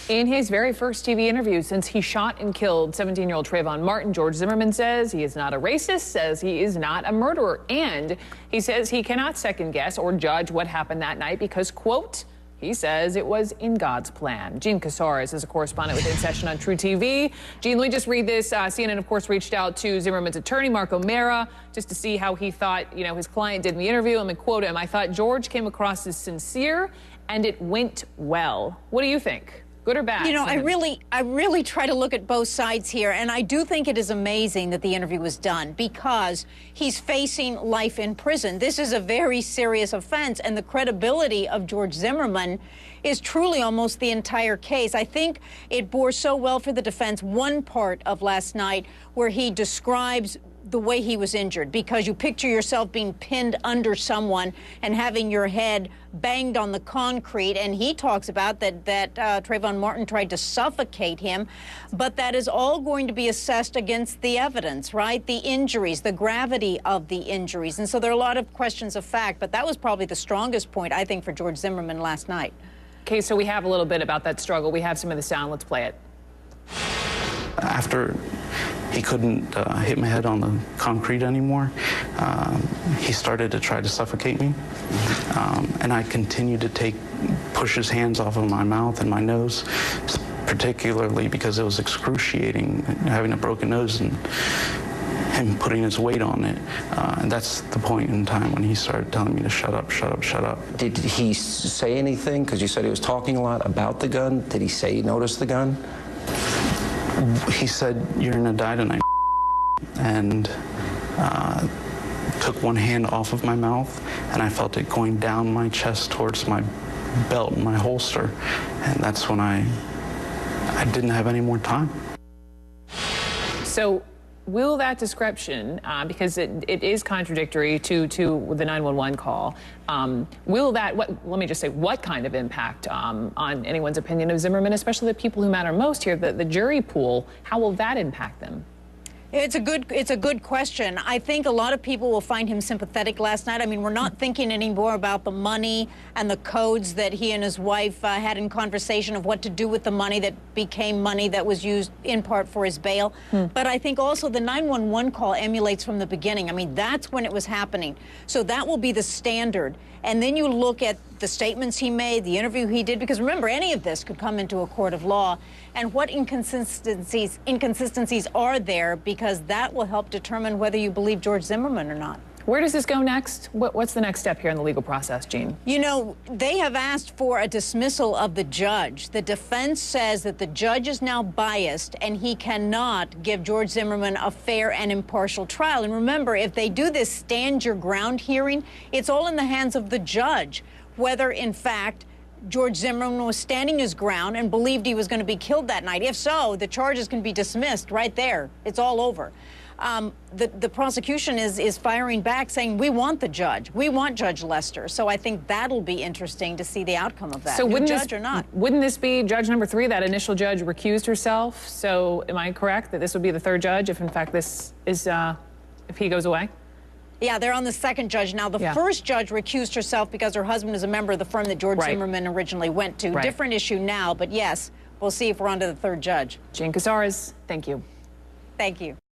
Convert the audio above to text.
In his very first TV interview since he shot and killed 17-year-old Trayvon Martin, George Zimmerman says he is not a racist, says he is not a murderer, and he says he cannot second guess or judge what happened that night because, quote, he says it was in God's plan. Gene Casares is a correspondent with In Session on True TV. Gene, let me just read this. CNN, of course, reached out to Zimmerman's attorney, Mark O'Mara, just to see how he thought, his client did in the interview. Let me quote him. "I thought George came across as sincere, and it went well." What do you think? Good or bad? I really try to look at both sides here, and I do think it is amazing that the interview was done because he's facing life in prison. This is a very serious offense, and the credibility of George Zimmerman is truly almost the entire case. I think it bore so well for the defense one part of last night where he describes the way he was injured, because you picture yourself being pinned under someone and having your head banged on the concrete, and he talks about that Trayvon Martin tried to suffocate him, but that is all going to be assessed against the evidence, right? The injuries, the gravity of the injuries, and so there are a lot of questions of fact, but that was probably the strongest point, I think, for George Zimmerman last night. Okay, so we have a little bit about that struggle. We have some of the sound. Let's play it. After he couldn't hit my head on the concrete anymore, he started to try to suffocate me. And I continued to push his hands off of my mouth and my nose, particularly because it was excruciating having a broken nose and him putting his weight on it. And that's the point in time when he started telling me to shut up, shut up, shut up. Did he say anything? Because you said he was talking a lot about the gun. Did he say he noticed the gun? He said, "You're gonna die tonight," and took one hand off of my mouth, and I felt it going down my chest towards my belt and my holster, and that's when I didn't have any more time. So will that description, because it is contradictory to the 911 call, will that, let me just say, what kind of impact on anyone's opinion of Zimmerman, especially the people who matter most here, the jury pool, how will that impact them? It's a good question. I think a lot of people will find him sympathetic last night. I mean, we're not thinking anymore about the money and the codes that he and his wife had in conversation of what to do with the money that became money that was used in part for his bail. But I think also the 911 call emulates from the beginning. I mean, that's when it was happening. So that will be the standard. And then you look at the statements he made, the interview he did, because remember, any of this could come into a court of law, and what inconsistencies are there, because that will help determine whether you believe George Zimmerman or not. Where does this go next? What's the next step here in the legal process, Gene? They have asked for a dismissal of the judge. The defense says that the judge is now biased and he cannot give George Zimmerman a fair and impartial trial. And remember, if they do this stand your ground hearing, it's all in the hands of the judge, whether in fact George Zimmerman was standing his ground and believed he was going to be killed that night. If so, the charges can be dismissed right there. It's all over. The prosecution is firing back, saying, we want the judge. We want Judge Lester. So I think that'll be interesting to see the outcome of that. So wouldn't this be judge number 3? That initial judge recused herself. So am I correct that this would be the third judge if, in fact, this is, if he goes away? Yeah, they're on the second judge now. The first judge recused herself because her husband is a member of the firm that George Zimmerman originally went to. Different issue now, but yes, we'll see if we're on to the third judge. Gene Casares, thank you. Thank you.